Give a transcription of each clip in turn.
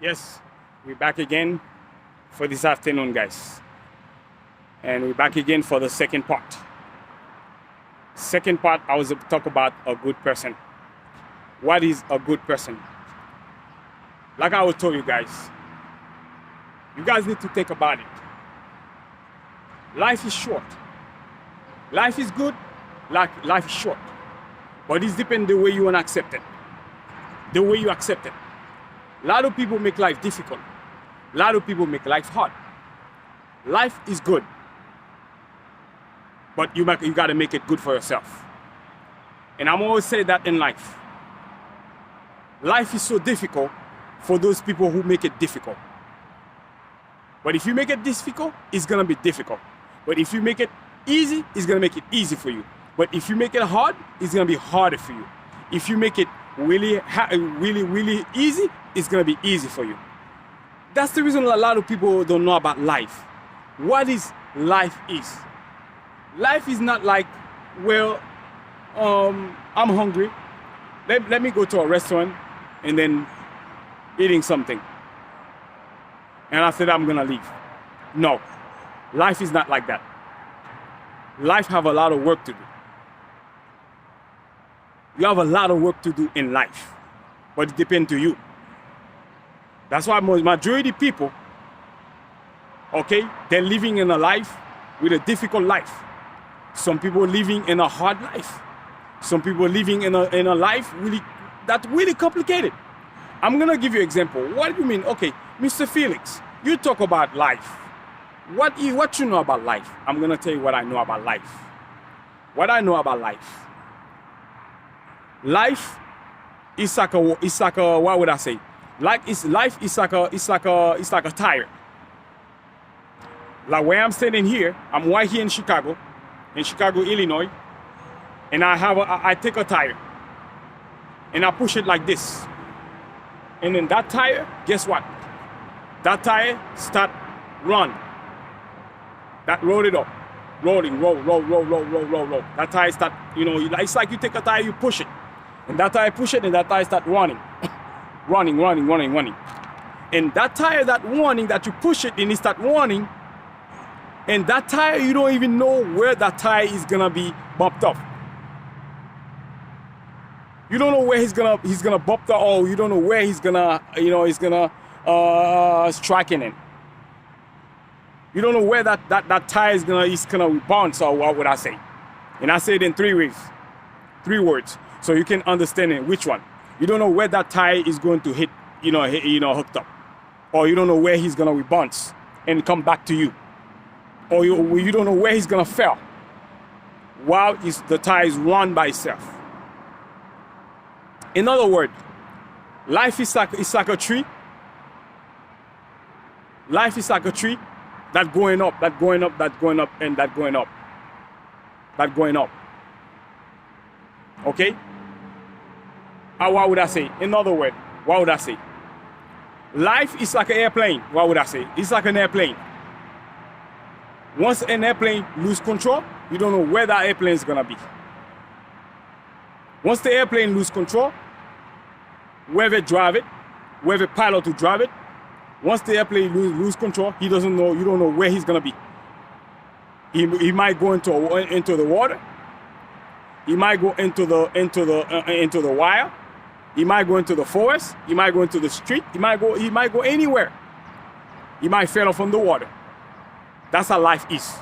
Yes, we're back again for this afternoon, guys. And we're back again for the second part. Second part, I was to talk about a good person. What is a good person? Like I was told you guys need to think about it. Life is short. Life is good, like life is short. But it depends the way you want to accept it. The way you accept it. A lot of people make life difficult. A lot of people make life hard. Life is good. But you got to make it good for yourself. And I'm always say that in life. Life is so difficult for those people who make it difficult. But if you make it difficult, it's going to be difficult. But if you make it easy, it's going to make it easy for you. But if you make it hard, it's going to be harder for you. If you make it really easy, it's going to be easy for you. That's the reason a lot of people don't know about life. What is life is? Life is not like, well, I'm hungry. Let me go to a restaurant and then eating something. And after that, I'm going to leave. No, life is not like that. Life have a lot of work to do. You have a lot of work to do in life, but it depends on you. That's why majority of people, okay, they're living in a life with a difficult life. Some people living in a hard life. Some people living in a life that's really complicated. I'm gonna give you an example. What do you mean? Okay, Mr. Felix, you talk about life. What you know about life? I'm gonna tell you what I know about life. What I know about life. Life is like a what would I say? Life is like a tire. Like where I'm standing here, I'm right here in Chicago, Illinois, and I take a tire and I push it like this. And then that tire, guess what? That tire start run. That roll it up. Rolling, roll. That tire start, it's like you take a tire, you push it. And that tire push it and that tire start running. running. And that tire that running, that you push it and it start running, and that tire, you don't even know where that tire is gonna be bumped off. You don't know where he's gonna bump the, or you don't know where he's gonna strike in it. You don't know where that tire is gonna bounce, or what would I say? And I say it in three words, so you can understand it. Which one? You don't know where that tire is going to hit, hooked up, or you don't know where he's gonna bounce and come back to you, or you don't know where he's gonna fail while the tire is run by itself. In other words, life is like a tree. Life is like a tree that's going up, and that going up. Okay? What would I say? In other words, what would I say? Life is like an airplane. What would I say? It's like an airplane. Once an airplane lose control, you don't know where that airplane is gonna be. Once the airplane lose control, whoever drive it, whoever pilot to drive it, once the airplane lose control, you don't know where he's gonna be. He might go into the water. He might go into the wire. He might go into the forest. He might go into the street. He might go anywhere. He might fall from the water. That's how life is.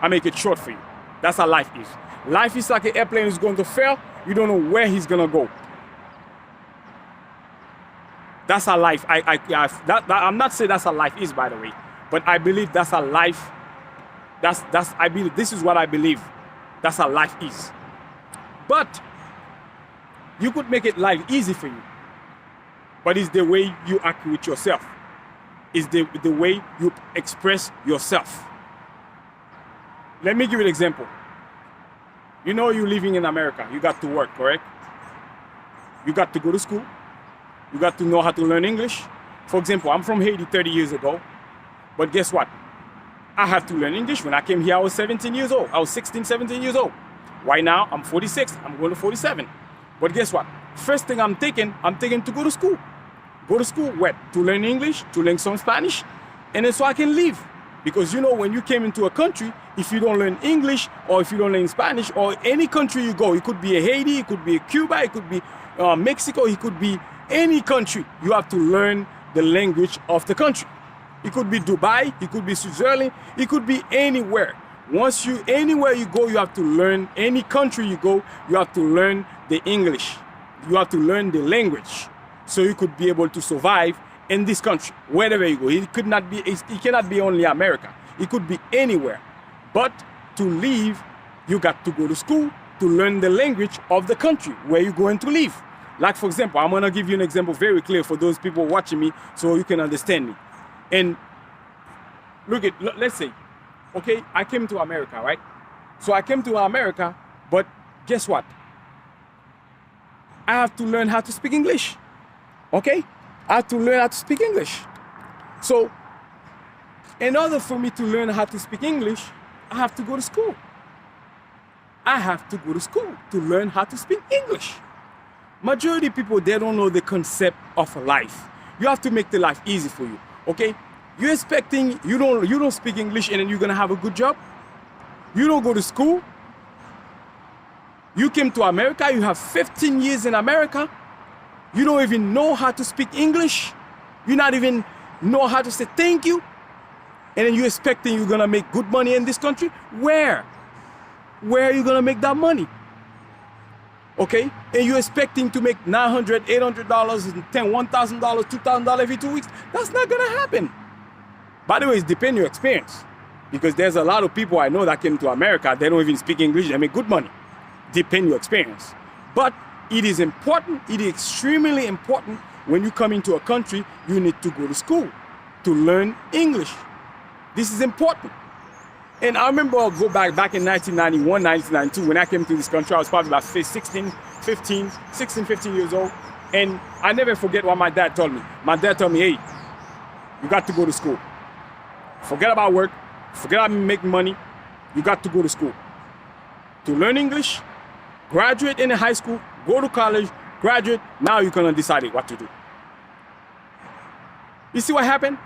I make it short for you. That's how life is. Life is like an airplane is going to fail. You don't know where he's gonna go. That's how life. I'm not saying that's how life is, by the way, but I believe that's how life. I believe this is what I believe. That's how life is. But you could make it life easy for you. But it's the way you act with yourself. It's the way you express yourself. Let me give you an example. You're living in America. You got to work, correct? You got to go to school. You got to know how to learn English. For example, I'm from Haiti 30 years ago. But guess what? I had to learn English. When I came here, I was 17 years old. I was 16, 17 years old. Right now, I'm 46. I'm going to 47. But guess what? First thing I'm thinking to go to school. Go to school, what? To learn English, to learn some Spanish, and then so I can leave. Because you know, when you came into a country, if you don't learn English or if you don't learn Spanish, or any country you go, it could be a Haiti, it could be a Cuba, it could be Mexico, it could be any country, you have to learn the language of the country. It could be Dubai, it could be Switzerland, it could be anywhere. Anywhere you go, you have to learn, any country you go, you have to learn the English. You have to learn the language so you could be able to survive in this country, wherever you go. It cannot be only America. It could be anywhere. But to leave, you got to go to school to learn the language of the country where you're going to live. Like, for example, I'm gonna give you an example very clear for those people watching me so you can understand me. And let's say, okay, I came to America, right? So I came to America, but guess what? I have to learn how to speak English, okay? I have to learn how to speak English. So in order for me to learn how to speak English, I have to go to school. I have to go to school to learn how to speak English. Majority of people, they don't know the concept of life. You have to make the life easy for you, okay? You're expecting you don't speak English and then you're gonna have a good job? You don't go to school? You came to America, you have 15 years in America, you don't even know how to speak English, you not even know how to say thank you, and then you're expecting you're gonna make good money in this country? Where? Where are you gonna make that money? Okay? And you're expecting to make $900, $800, $1,000, $2,000 every 2 weeks? That's not gonna happen. By the way, it depends on your experience. Because there's a lot of people I know that came to America, they don't even speak English, they make good money. Depend your experience. But it is important, it is extremely important when you come into a country, you need to go to school to learn English. This is important. And I remember I'll go back in 1991, 1992, when I came to this country, I was probably about 16, 15 years old. And I never forget what my dad told me. My dad told me, hey, you got to go to school. Forget about work, forget about making money, you got to go to school. To learn English, graduate in high school, go to college, graduate, now you're gonna decide what to do. You see what happened?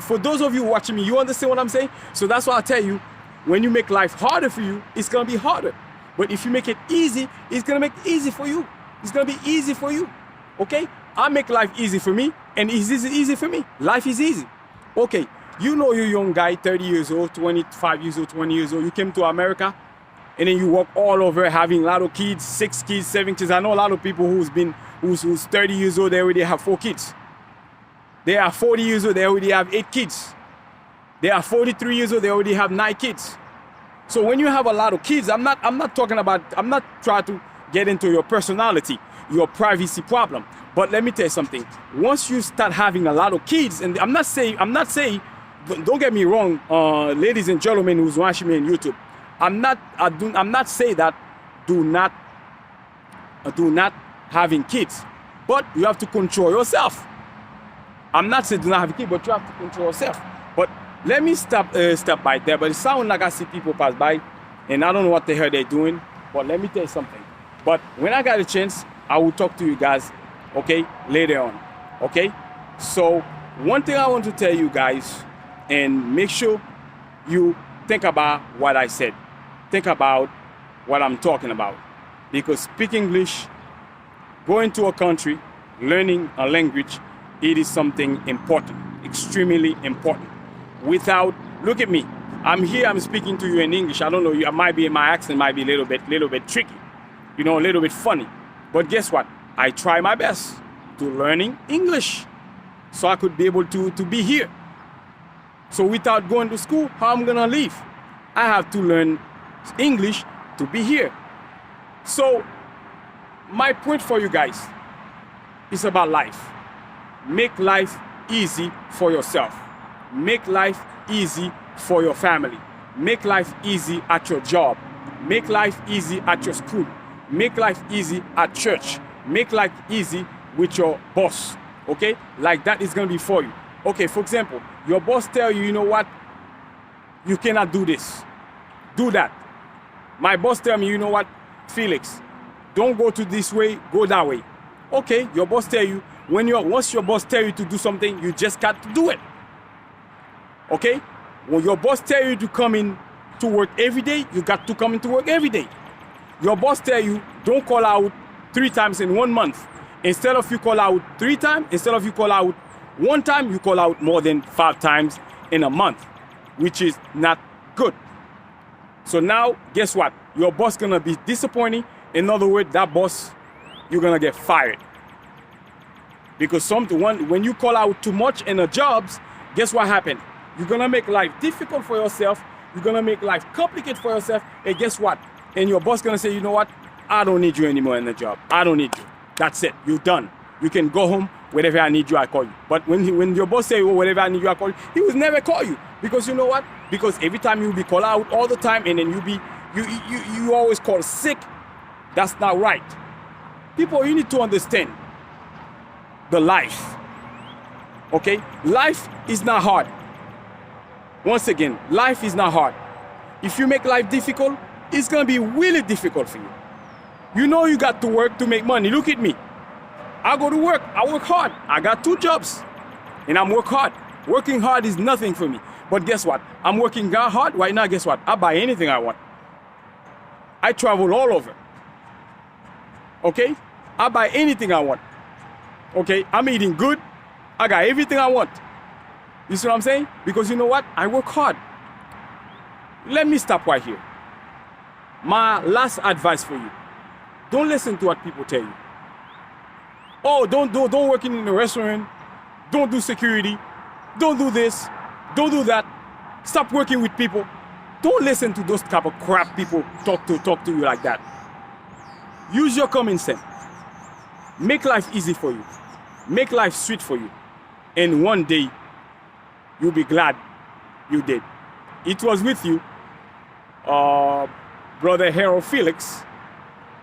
For those of you watching me, you understand what I'm saying? So that's why I tell you, when you make life harder for you, it's gonna be harder. But if you make it easy, it's gonna make it easy for you. It's gonna be easy for you, okay? I make life easy for me, and it's easy for me. Life is easy. Okay, you know you're a young guy, 30 years old, 25 years old, 20 years old, you came to America, and then you walk all over having a lot of kids, 6 kids, 7 kids. I know a lot of people who's 30 years old, they already have 4 kids. They are 40 years old, they already have 8 kids. They are 43 years old, they already have 9 kids. So when you have a lot of kids, I'm not trying to get into your personality, your privacy problem. But let me tell you something. Once you start having a lot of kids, and I'm not saying, don't get me wrong, ladies and gentlemen who's watching me on YouTube, I'm not saying that do not having kids, but you have to control yourself. I'm not saying do not have a kid, but you have to control yourself. But let me step by there. But it sounds like I see people pass by, and I don't know what the hell they're doing. But let me tell you something. But when I got a chance, I will talk to you guys, okay, later on, okay? So one thing I want to tell you guys, and make sure you think about what I said. Think about what I'm talking about. Because speaking English, going to a country, learning a language, it is something important, extremely important. Look at me, I'm here, I'm speaking to you in English. I don't know, my accent might be a little bit tricky, you know, a little bit funny. But guess what? I try my best to learning English so I could be able to be here. So without going to school, how I'm gonna live? I have to learn English to be here. So my point for you guys is about life. Make life easy for yourself. Make life easy for your family. Make life easy at your job. Make life easy at your school. Make life easy at church. Make life easy with your boss, okay? Like that is gonna be for you. Okay, for example, your boss tell you, you know what? You cannot do this. Do that. My boss tell me, you know what, Felix, don't go to this way, go that way. Okay, your boss tell you, once your boss tell you to do something, you just got to do it. Okay? When your boss tell you to come in to work every day, you got to come into work every day. Your boss tell you don't call out 3 times in 1 month. Instead of you call out 3 times, instead of you call out 1 time, you call out more than 5 times in a month, which is not good. So now, guess what? Your boss gonna be disappointing. In other words, that boss, you're gonna get fired. Because when you call out too much in the jobs, guess what happened? You're gonna make life difficult for yourself. You're gonna make life complicated for yourself. And guess what? And your boss gonna say, you know what? I don't need you anymore in the job. I don't need you. That's it. You're done. You can go home. Whenever I need you, I call you. But when your boss say, oh, whenever I need you, I call you, he will never call you. Because you know what? Because every time you be called out all the time, and then you always call sick. That's not right. People, you need to understand the life. Okay? Life is not hard. Once again, life is not hard. If you make life difficult, it's gonna be really difficult for you. You know you got to work to make money. Look at me. I go to work. I work hard. I got 2 jobs. And I'm work hard. Working hard is nothing for me. But guess what? I'm working hard right now. Guess what? I buy anything I want. I travel all over. Okay? I buy anything I want. Okay? I'm eating good. I got everything I want. You see what I'm saying? Because you know what? I work hard. Let me stop right here. My last advice for you. Don't listen to what people tell you. Oh, don't work in a restaurant. Don't do security. Don't do this. Don't do that. Stop working with people. Don't listen to those type of crap people talk to you like that. Use your common sense. Make life easy for you. Make life sweet for you. And one day, you'll be glad you did. It was with you, Brother Harold Felix,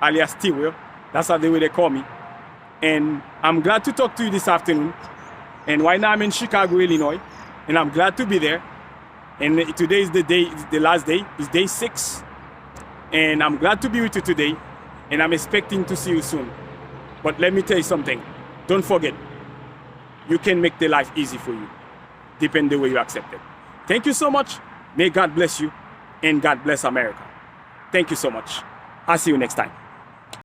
alias T-Will. That's how the way they call me. And I'm glad to talk to you this afternoon. And right now I'm in Chicago, Illinois. And I'm glad to be there. And today is the last day. It's day 6. And I'm glad to be with you today. And I'm expecting to see you soon. But let me tell you something. Don't forget, you can make the life easy for you. Depend the way you accept it. Thank you so much. May God bless you. And God bless America. Thank you so much. I'll see you next time.